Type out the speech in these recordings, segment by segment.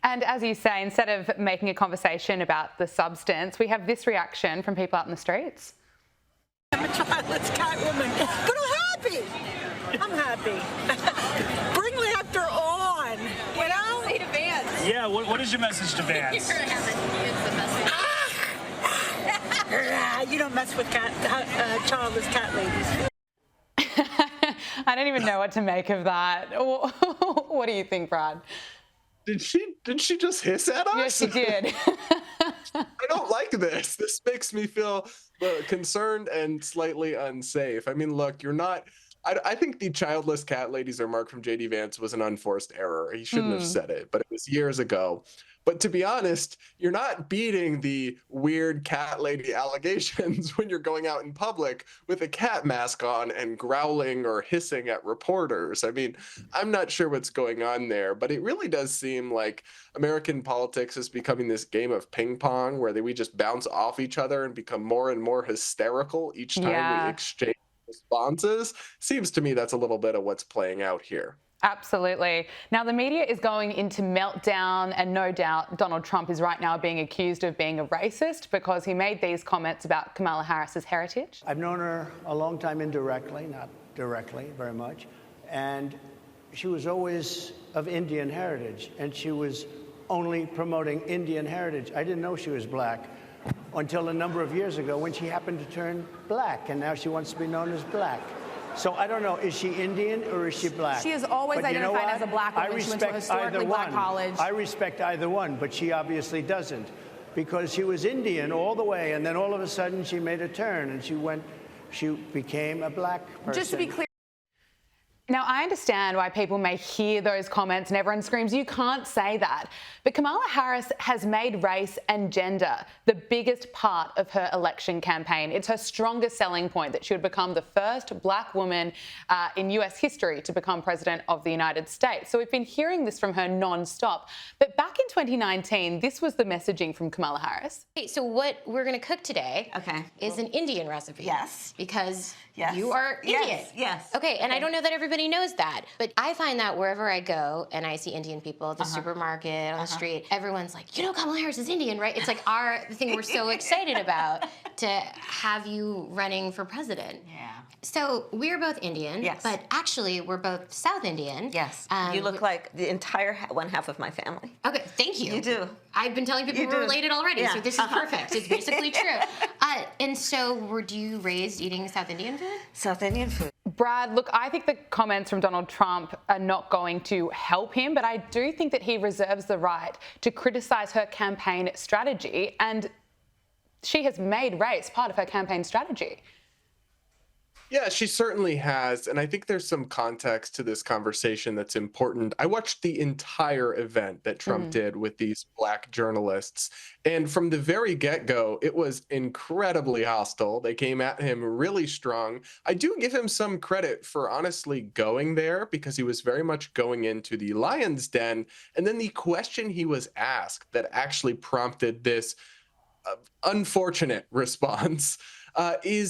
And as you say, instead of making a conversation about the substance, we have this reaction from people out in the streets. I'm a childless cat woman, but I'm happy. I'm happy. Bring laughter on, you know? Say to Vance. Yeah, what is your message to Vance? You don't mess with childless cat ladies. I don't even know what to make of that. What do you think, Brad? Did she just hiss at us? Yes, she did. I don't like this. This makes me feel concerned and slightly unsafe. I mean, look, you're not. I think the childless cat ladies remark from JD Vance was an unforced error. He shouldn't have said it, but it was years ago. But to be honest, you're not beating the weird cat lady allegations when you're going out in public with a cat mask on and growling or hissing at reporters. I mean, I'm not sure what's going on there, but it really does seem like American politics is becoming this game of ping pong where we just bounce off each other and become more and more hysterical each time we exchange responses. Seems to me that's a little bit of what's playing out here. Absolutely. Now, the media is going into meltdown, and no doubt Donald Trump is right now being accused of being a racist because he made these comments about Kamala Harris's heritage. I've known her a long time indirectly, not directly very much, and she was always of Indian heritage, and she was only promoting Indian heritage. I didn't know she was black until a number of years ago when she happened to turn black, and now she wants to be known as black. So I don't know, is she Indian or is she black? She has always identified as a black woman. She went to a historically black college. I respect either one, but she obviously doesn't, because she was Indian all the way, and then all of a sudden she made a turn and she became a black person. Just to be clear. Now, I understand why people may hear those comments and everyone screams, you can't say that. But Kamala Harris has made race and gender the biggest part of her election campaign. It's her strongest selling point that she would become the first black woman in US history to become president of the United States. So we've been hearing this from her non-stop. But back in 2019, this was the messaging from Kamala Harris. Okay, so what we're going to cook today is an Indian recipe. Yes. Because you are Indian. Yes. Okay, and I don't know that everybody knows that, but I find that wherever I go and I see Indian people at the supermarket, on the street, everyone's like, you know, Kamala Harris is Indian, right? It's like the thing we're so excited about to have you running for president. Yeah. So we're both Indian, but actually we're both South Indian. Yes. You look like the entire one half of my family. Okay, thank you. You do. I've been telling people we're related already, so this is perfect. It's basically true. And so were you raised eating South Indian food? South Indian food. Brad, look, I think the comments from Donald Trump are not going to help him, but I do think that he reserves the right to criticise her campaign strategy, and she has made race part of her campaign strategy. Yeah, she certainly has. And I think there's some context to this conversation that's important. I watched the entire event that Trump did with these black journalists. And from the very get-go, it was incredibly hostile. They came at him really strong. I do give him some credit for honestly going there because he was very much going into the lion's den. And then the question he was asked that actually prompted this unfortunate response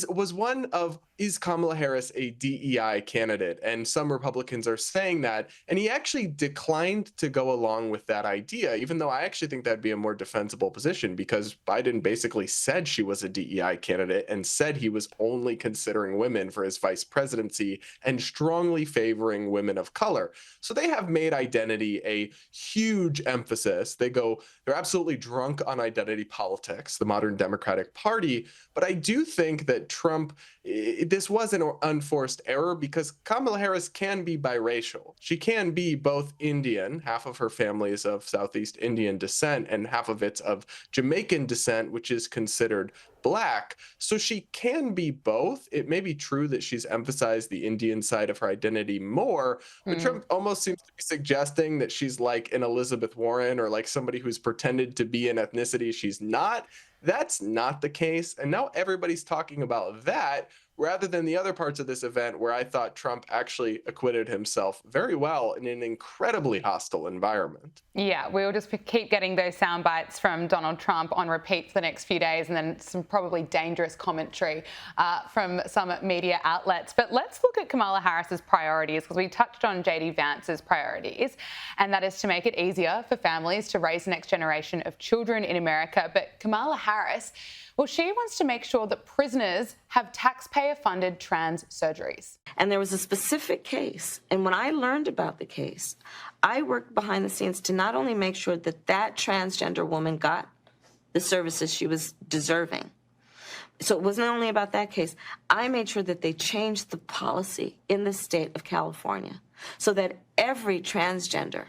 was one of, is Kamala Harris a DEI candidate? And some Republicans are saying that. And he actually declined to go along with that idea, even though I actually think that'd be a more defensible position because Biden basically said she was a DEI candidate and said he was only considering women for his vice presidency and strongly favoring women of color. So they have made identity a huge emphasis. They're absolutely drunk on identity politics, the modern Democratic Party. But I do think that Trump, this was an unforced error because Kamala Harris can be biracial. She can be both Indian, half of her family is of Southeast Indian descent, and half of it's of Jamaican descent, which is considered black. So she can be both. It may be true that she's emphasized the Indian side of her identity more, but Trump almost seems to be suggesting that she's like an Elizabeth Warren or like somebody who's pretended to be an ethnicity she's not. That's not the case. And now everybody's talking about that rather than the other parts of this event where I thought Trump actually acquitted himself very well in an incredibly hostile environment. Yeah, we'll just keep getting those sound bites from Donald Trump on repeat for the next few days, and then some probably dangerous commentary from some media outlets. But let's look at Kamala Harris's priorities, because we touched on JD Vance's priorities, and that is to make it easier for families to raise the next generation of children in America. But Kamala Harris, well, she wants to make sure that prisoners have taxpayer-funded trans surgeries. And there was a specific case, and when I learned about the case, I worked behind the scenes to not only make sure that that transgender woman got the services she was deserving. So it wasn't only about that case. I made sure that they changed the policy in the state of California so that every transgender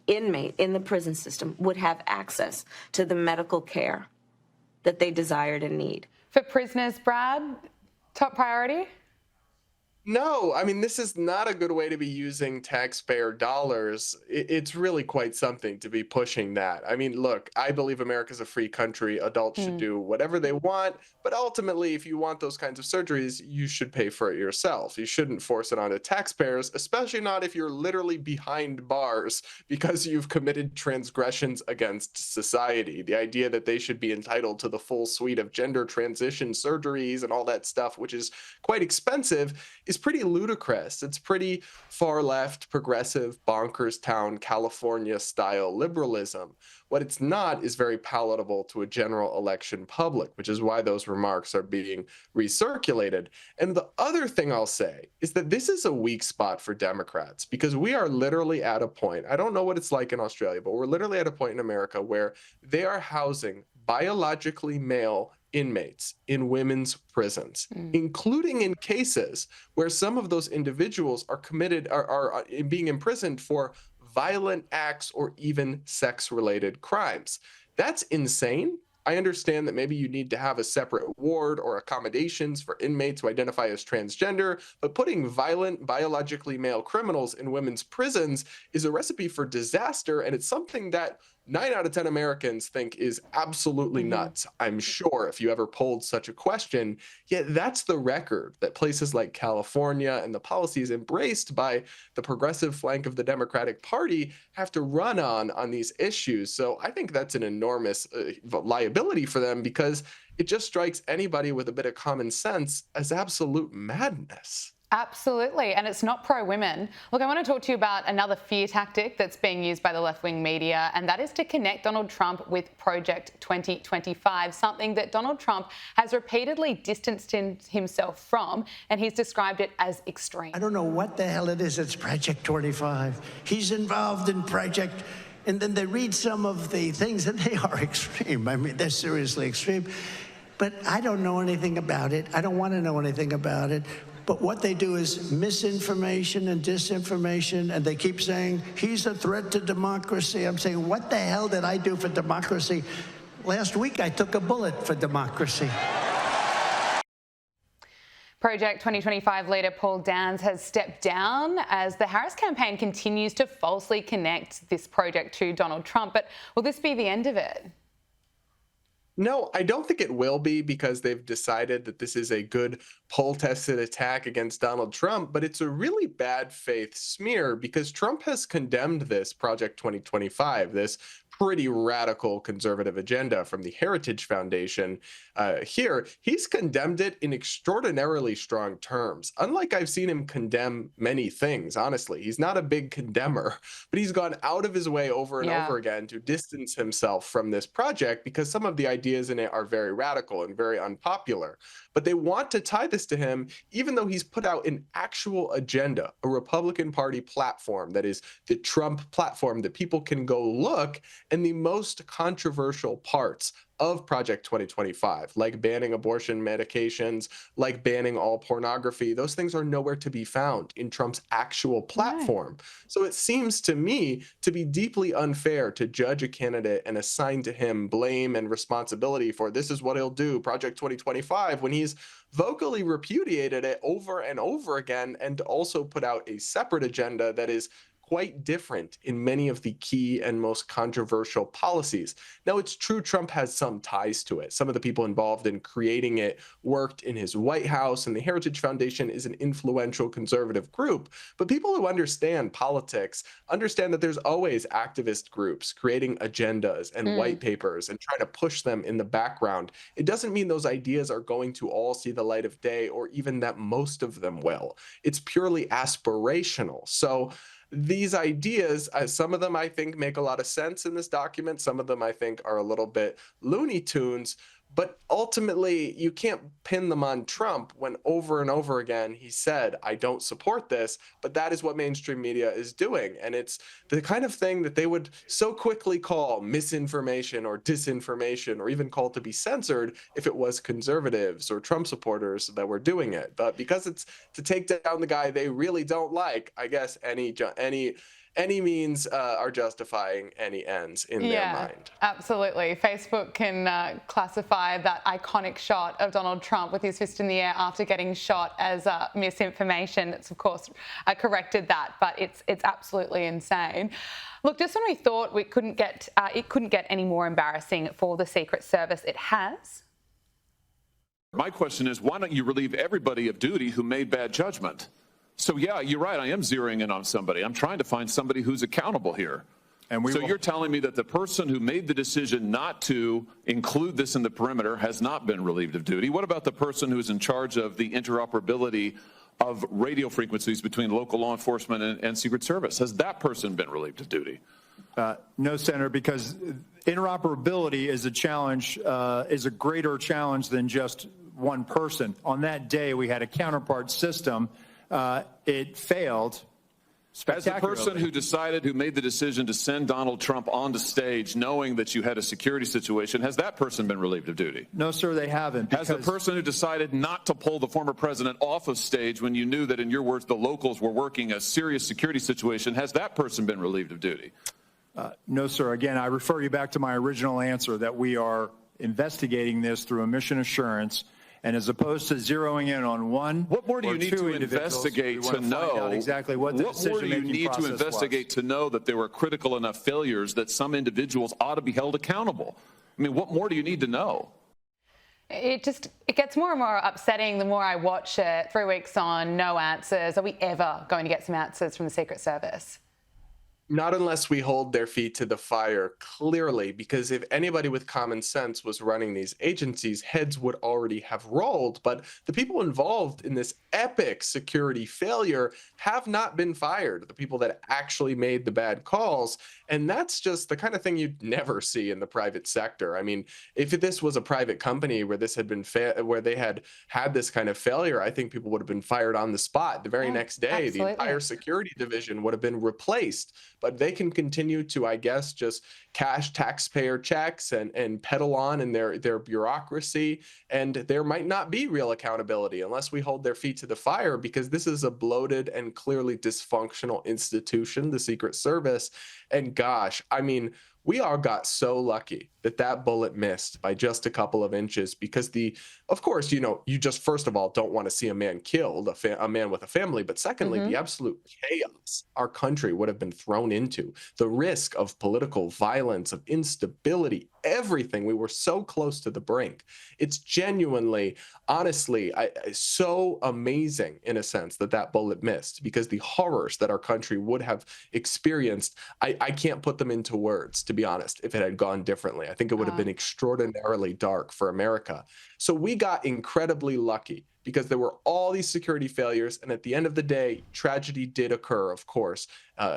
inmate in the prison system would have access to the medical care that they desired and need. For prisoners, Brad, top priority? No, I mean, this is not a good way to be using taxpayer dollars. It's really quite something to be pushing that. I mean, look, I believe America's a free country. Adults should do whatever they want. But ultimately, if you want those kinds of surgeries, you should pay for it yourself. You shouldn't force it onto taxpayers, especially not if you're literally behind bars because you've committed transgressions against society. The idea that they should be entitled to the full suite of gender transition surgeries and all that stuff, which is quite expensive, is pretty ludicrous. It's pretty far left, progressive, bonkers town, California style liberalism. What it's not is very palatable to a general election public, which is why those remarks are being recirculated. And the other thing I'll say is that this is a weak spot for Democrats, because we are literally at a point, I don't know what it's like in Australia, but we're literally at a point in America where they are housing biologically male inmates in women's prisons, including in cases where some of those individuals are being imprisoned for violent acts or even sex-related crimes. That's insane. I understand that maybe you need to have a separate ward or accommodations for inmates who identify as transgender, but putting violent, biologically male criminals in women's prisons is a recipe for disaster, and it's something that 9 out of 10 Americans think is absolutely nuts, I'm sure, if you ever polled such a question. Yet that's the record that places like California and the policies embraced by the progressive flank of the Democratic Party have to run on these issues. So I think that's an enormous liability for them, because it just strikes anybody with a bit of common sense as absolute madness. Absolutely, and it's not pro-women. Look, I want to talk to you about another fear tactic that's being used by the left-wing media, and that is to connect Donald Trump with Project 2025, something that Donald Trump has repeatedly distanced himself from, and he's described it as extreme. I don't know what the hell it is. It's Project 25. He's involved in Project, and then they read some of the things, and they are extreme. I mean, they're seriously extreme. But I don't know anything about it. I don't want to know anything about it. But what they do is misinformation and disinformation, and they keep saying, he's a threat to democracy. I'm saying, what the hell did I do for democracy? Last week, I took a bullet for democracy. Project 2025 leader Paul Dans has stepped down as the Harris campaign continues to falsely connect this project to Donald Trump. But will this be the end of it? No, I don't think it will be, because they've decided that this is a good poll-tested attack against Donald Trump, but it's a really bad faith smear, because Trump has condemned this Project 2025, this pretty radical conservative agenda from the Heritage Foundation here. He's condemned it in extraordinarily strong terms. Unlike I've seen him condemn many things, honestly. He's not a big condemner, but he's gone out of his way over and over again to distance himself from this project, because some of the ideas in it are very radical and very unpopular. But they want to tie this to him, even though he's put out an actual agenda, a Republican Party platform that is the Trump platform that people can go look. And the most controversial parts of Project 2025, like banning abortion medications, like banning all pornography, those things are nowhere to be found in Trump's actual platform. So it seems to me to be deeply unfair to judge a candidate and assign to him blame and responsibility for this is what he'll do, Project 2025, when he's vocally repudiated it over and over again, and also put out a separate agenda that is quite different in many of the key and most controversial policies. Now, it's true Trump has some ties to it. Some of the people involved in creating it worked in his White House, and the Heritage Foundation is an influential conservative group. But people who understand politics understand that there's always activist groups creating agendas and white papers and trying to push them in the background. It doesn't mean those ideas are going to all see the light of day, or even that most of them will. It's purely aspirational. So these ideas, some of them I think make a lot of sense in this document. Some of them I think are a little bit Looney Tunes. But ultimately, you can't pin them on Trump when over and over again he said, I don't support this, but that is what mainstream media is doing. And it's the kind of thing that they would so quickly call misinformation or disinformation, or even call to be censored if it was conservatives or Trump supporters that were doing it. But because it's to take down the guy they really don't like, I guess any means are justifying any ends in their mind. Absolutely. Facebook can classify that iconic shot of Donald Trump with his fist in the air after getting shot as misinformation. It's of course corrected that, but it's absolutely insane. Look, just when we thought it couldn't get any more embarrassing for the Secret Service, it has. My question is, why don't you relieve everybody of duty who made bad judgment? So yeah, you're right. I am zeroing in on somebody. I'm trying to find somebody who's accountable here. You're telling me that the person who made the decision not to include this in the perimeter has not been relieved of duty. What about the person who's in charge of the interoperability of radio frequencies between local law enforcement and Secret Service? Has that person been relieved of duty? No, Senator, because interoperability is a challenge, is a greater challenge than just one person. On that day, we had a counterpart system. It failed spectacularly. As a person who made the decision to send Donald Trump onto stage knowing that you had a security situation, has that person been relieved of duty? No, sir, they haven't. Has the person who decided not to pull the former president off of stage when you knew that, in your words, the locals were working a serious security situation, has that person been relieved of duty? No, sir. Again, I refer you back to my original answer that we are investigating this through a mission assurance. And as opposed to zeroing in on one, what more do you need to investigate to know exactly what the decision-making process was? What more do you need to investigate to know that there were critical enough failures that some individuals ought to be held accountable? I mean, what more do you need to know? It gets more and more upsetting the more I watch it. 3 weeks on, no answers. Are we ever going to get some answers from the Secret Service? Not unless we hold their feet to the fire, clearly, because if anybody with common sense was running these agencies, heads would already have rolled. But the people involved in this epic security failure have not been fired, the people that actually made the bad calls. And that's just the kind of thing you'd never see in the private sector. I mean, if this was a private company where this had been where they had this kind of failure, I think people would have been fired on the spot. The very next day, the entire security division would have been replaced. But they can continue to, I guess, just cash taxpayer checks and pedal on in their bureaucracy. And there might not be real accountability unless we hold their feet to the fire, because this is a bloated and clearly dysfunctional institution, the Secret Service. And gosh, I mean, we all got so lucky that bullet missed by just a couple of inches, because of course, you just first of all don't want to see a man killed, a man with a family, but secondly, the absolute chaos our country would have been thrown into, the risk of political violence, of instability, everything. We were so close to the brink. It's genuinely, honestly, so amazing in a sense that bullet missed, because the horrors that our country would have experienced, I can't put them into words, to be honest, if it had gone differently. I think it would have been extraordinarily dark for America. So we got incredibly lucky, because there were all these security failures. And at the end of the day, tragedy did occur, of course.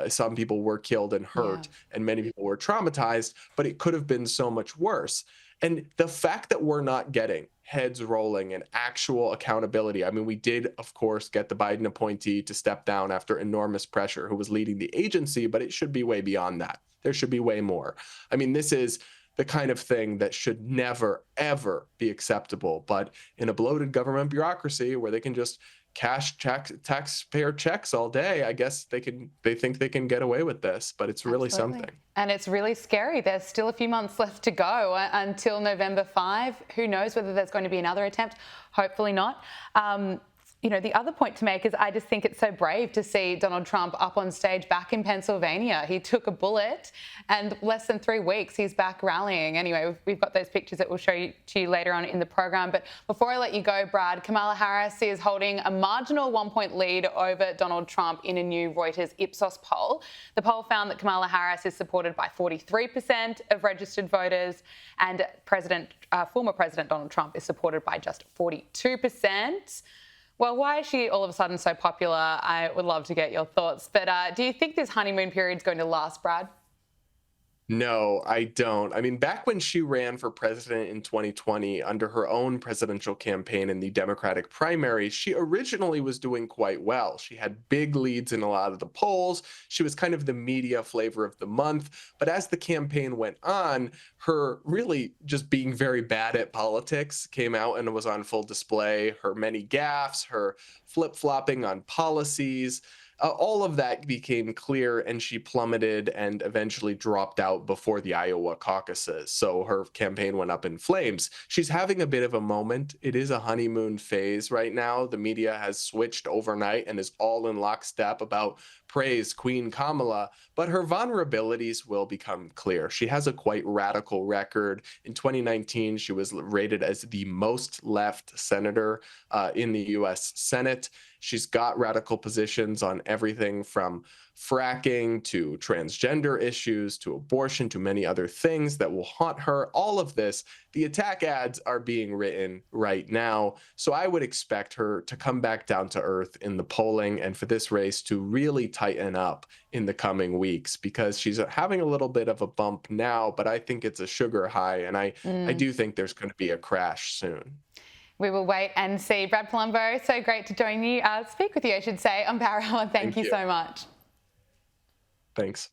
Some people were killed and hurt, and many people were traumatized, but it could have been so much worse. And the fact that we're not getting heads rolling and actual accountability. I mean, we did, of course, get the Biden appointee to step down after enormous pressure, who was leading the agency, but it should be way beyond that. There should be way more. I mean, this is the kind of thing that should never, ever be acceptable. But in a bloated government bureaucracy where they can just cash taxpayer checks all day, I guess they think they can get away with this, but it's really something. And it's really scary. There's still a few months left to go until November 5. Who knows whether there's going to be another attempt? Hopefully not. The other point to make is I just think it's so brave to see Donald Trump up on stage back in Pennsylvania. He took a bullet and less than 3 weeks, he's back rallying. Anyway, we've got those pictures that we'll show to you later on in the program. But before I let you go, Brad, Kamala Harris is holding a marginal 1-point lead over Donald Trump in a new Reuters Ipsos poll. The poll found that Kamala Harris is supported by 43% of registered voters, and former President Donald Trump is supported by just 42%. Well, why is she all of a sudden so popular? I would love to get your thoughts. But do you think this honeymoon period is going to last, Brad? No, I don't. I mean, back when she ran for president in 2020 under her own presidential campaign in the Democratic primary, she originally was doing quite well. She had big leads in a lot of the polls. She was kind of the media flavor of the month. But as the campaign went on, her really just being very bad at politics came out and was on full display. Her many gaffes, her flip-flopping on policies, all of that became clear, and she plummeted and eventually dropped out before the Iowa caucuses. So her campaign went up in flames. She's having a bit of a moment. It is a honeymoon phase right now. The media has switched overnight and is all in lockstep about praise Queen Kamala, but her vulnerabilities will become clear. She has a quite radical record. In 2019, she was rated as the most left senator in the U.S. Senate. She's got radical positions on everything from fracking to transgender issues to abortion to many other things that will haunt her. All of this, the attack ads are being written right now. So I would expect her to come back down to earth in the polling and for this race to really tighten up in the coming weeks, because she's having a little bit of a bump now, but I think it's a sugar high. And I do think there's going to be a crash soon. We will wait and see. Brad Palumbo, so great to speak with you, I should say, on Power Hour. Thank you so much. Thanks.